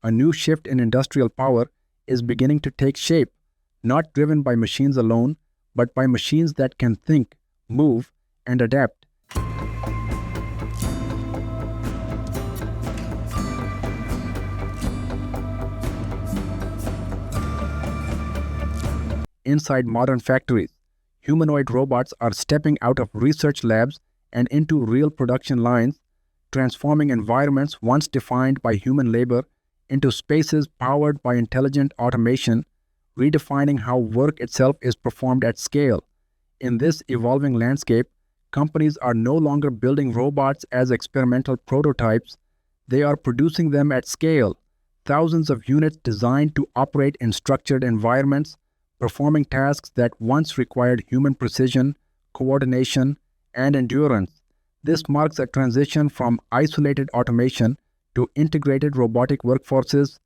a new shift in industrial power is beginning to take shape, not driven by machines alone, but by machines that can think, move, and adapt. Inside modern factories, humanoid robots are stepping out of research labs and into real production lines, transforming environments once defined by human labor into spaces powered by intelligent automation, redefining how work itself is performed at scale. In this evolving landscape, companies are no longer building robots as experimental prototypes, they are producing them at scale, thousands of units designed to operate in structured environments, performing tasks that once required human precision, coordination, and endurance. This marks a transition from isolated automation to integrated robotic workforces.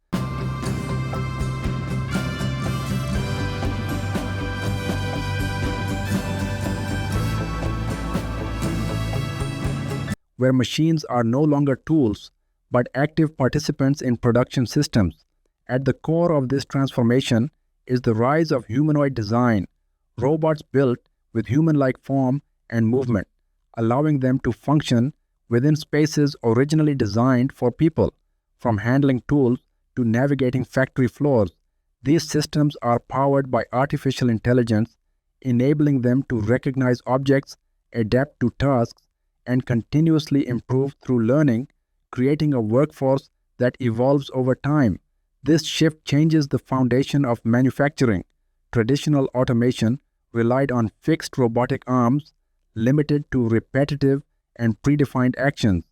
Where machines are no longer tools, but active participants in production systems. At the core of this transformation is the rise of humanoid design, robots built with human-like form and movement, allowing them to function within spaces originally designed for people. From handling tools to navigating factory floors, these systems are powered by artificial intelligence, enabling them to recognize objects, adapt to tasks, and continuously improve through learning, creating a workforce that evolves over time. This shift changes the foundation of manufacturing. Traditional automation relied on fixed robotic arms, limited to repetitive and predefined actions.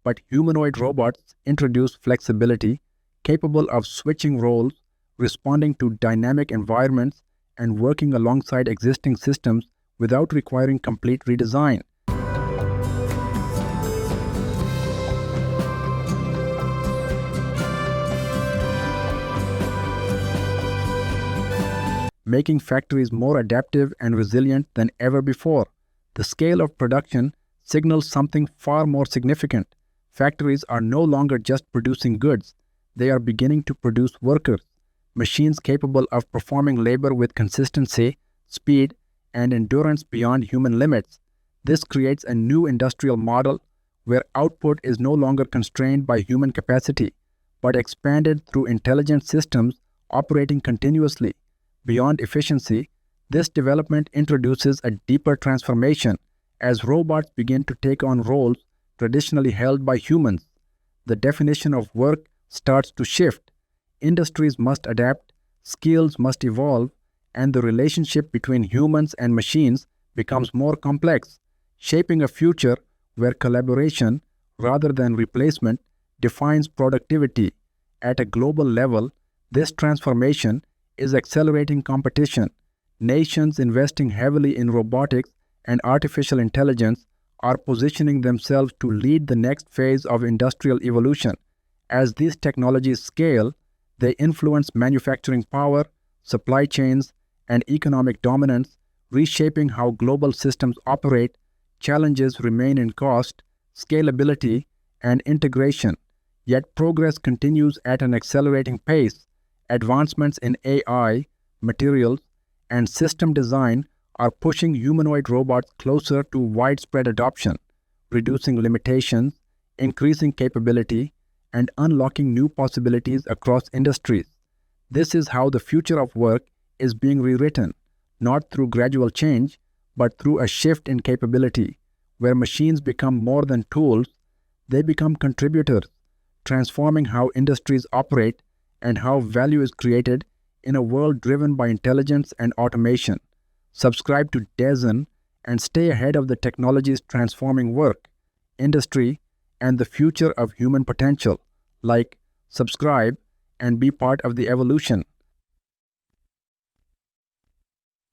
But humanoid robots introduce flexibility, capable of switching roles, responding to dynamic environments, and working alongside existing systems without requiring complete redesign. Making factories more adaptive and resilient than ever before. The scale of production signals something far more significant. Factories are no longer just producing goods, they are beginning to produce workers, machines capable of performing labor with consistency, speed, and endurance beyond human limits. This creates a new industrial model where output is no longer constrained by human capacity, but expanded through intelligent systems operating continuously. Beyond efficiency, this development introduces a deeper transformation as robots begin to take on roles traditionally held by humans. The definition of work starts to shift. Industries must adapt, skills must evolve, and the relationship between humans and machines becomes more complex, shaping a future where collaboration, rather than replacement, defines productivity. At a global level, this transformation is accelerating competition. Nations investing heavily in robotics and artificial intelligence are positioning themselves to lead the next phase of industrial evolution. As these technologies scale, they influence manufacturing power, supply chains, and economic dominance, reshaping how global systems operate. Challenges remain in cost, scalability, and integration. Yet progress continues at an accelerating pace. Advancements in AI, materials, and system design are pushing humanoid robots closer to widespread adoption, reducing limitations, increasing capability, and unlocking new possibilities across industries. This is how the future of work is being rewritten, not through gradual change, but through a shift in capability, where machines become more than tools, they become contributors, transforming how industries operate and how value is created in a world driven by intelligence and automation. Subscribe to DAZN and stay ahead of the technologies transforming work, industry, and the future of human potential. Like, subscribe, and be part of the evolution.